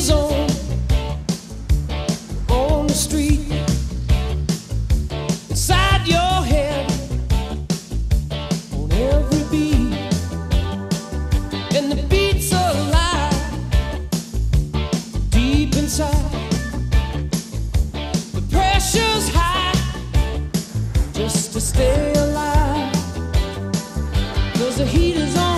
is on the street, inside your head, on every beat, and the beat's alive, deep inside. The pressure's high, just to stay alive, 'cause the heat is on.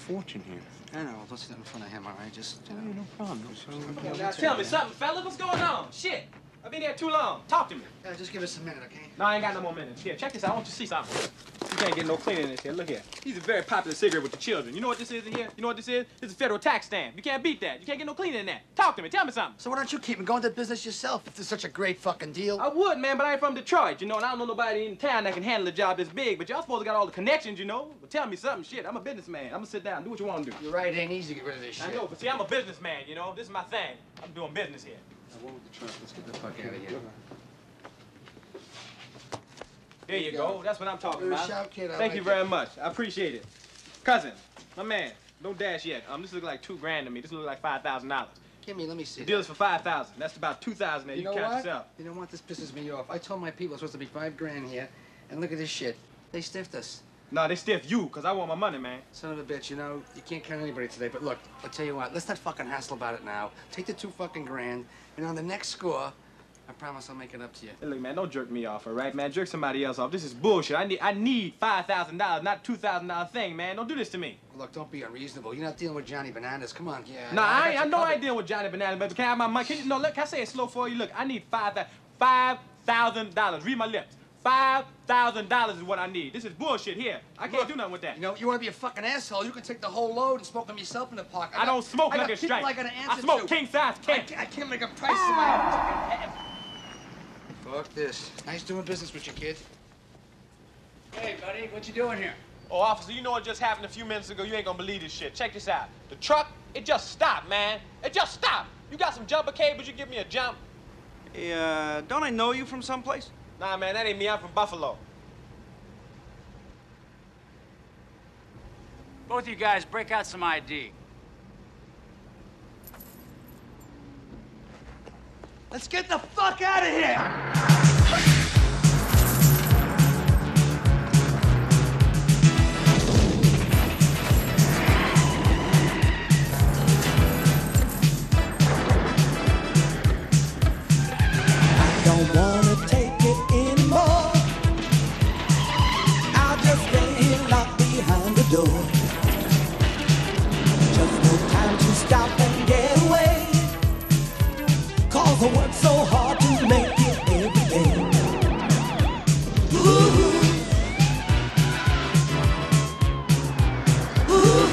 Fortune here. I know. Don't sit in front of him, all right? Just, you know. No problem. Now tell me something, fella. What's going on? Shit. I've been here too long. Talk to me. Yeah, just give us a minute, okay? No, I ain't got no more minutes. Here, check this out. I want you to see something. You can't get no cleaner in this here. Look here. These are very popular cigarette with the children. You know what this is in here? You know what this is? This is a federal tax stamp. You can't beat that. You can't get no cleaner in that. Talk to me. Tell me something. So why don't you keep me going to business yourself if it's such a great fucking deal? I would, man, but I ain't from Detroit, you know, and I don't know nobody in town that can handle a job this big. But y'all supposed to got all the connections, you know. But tell me something, shit. I'm a businessman. I'm gonna sit down and do what you want to do. You're right. It ain't easy to get rid of this shit. I know, but see, I'm a businessman, you know. This is my thing. I'm doing business here. I won't the truck. Let's get the fuck out of here. There you go. That's what I'm talking about. Shout, kid. Thank you very much. I appreciate it. Cousin, my man, don't dash yet. This look like $2,000 to me. This look like $5,000. Give me, let me see. The deal is for $5,000. That's about $2,000 there. You count yourself. You know what? This pisses me off. I told my people it's supposed to be $5,000 here, and look at this shit. They stiffed us. No, they stiff you, because I want my money, man. Son of a bitch, you know, you can't count anybody today, but look, I'll tell you what, let's not fucking hassle about it now. Take the $2,000, and on the next score, I promise I'll make it up to you. Hey, look, man, don't jerk me off, all right, man? Jerk somebody else off. This is bullshit. I need $5,000, not $2,000 thing, man. Don't do this to me. Well, look, don't be unreasonable. You're not dealing with Johnny Bananas. Come on, yeah. No, I know I ain't dealing with Johnny Bananas, but can I have my money? No, look, can I say it slow for you? Look, I need $5,000. Read my lips. $5,000 is what I need. This is bullshit here. I can't do nothing with that. You know, you want to be a fucking asshole, you can take the whole load and smoke them yourself in the park. I don't smoke like a strike. I smoke king-size cake. I can't make a price for my... Fuck this. Nice doing business with you, kid. Hey, buddy, what you doing here? Oh, officer, you know what just happened a few minutes ago? You ain't gonna believe this shit. Check this out. The truck, it just stopped, man. It just stopped. You got some jumper cables? You give me a jump? Hey, don't I know you from someplace? Nah, man, that ain't me. I'm from Buffalo. Both of you guys, break out some ID. Let's get the fuck out of here! Don't wanna take it anymore. I'll just stay here locked behind the door. Just no time to stop and get away. 'Cause I work so hard to make it every day. Ooh. Ooh.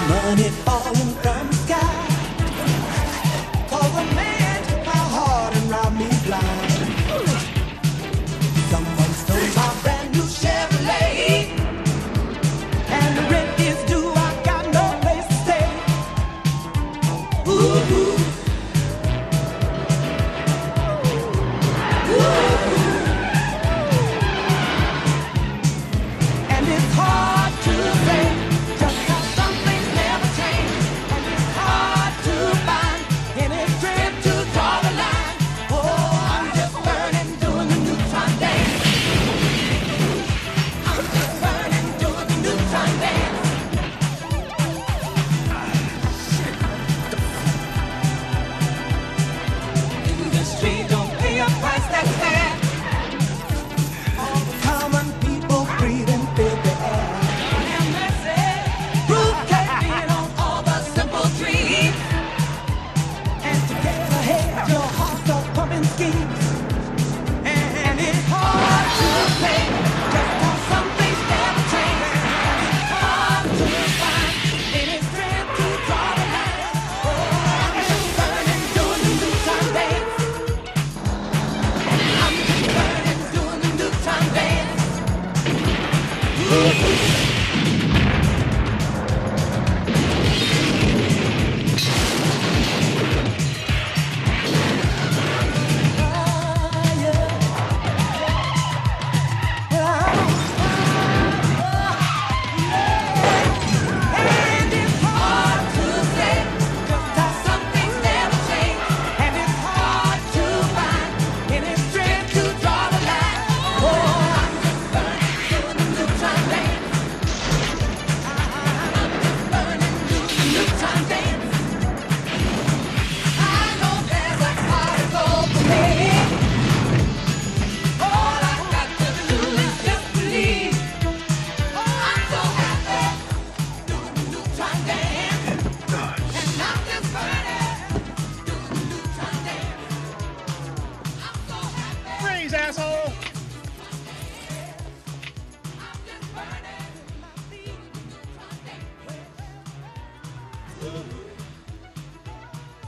Money falling from the sky. 'Cause a man took my heart and robbed me blind. Someone stole my brand new Chevrolet, and the rent is due. I got no place to stay. Ooh. Ooh. And it's hard to say.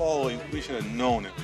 Oh, we should have known it.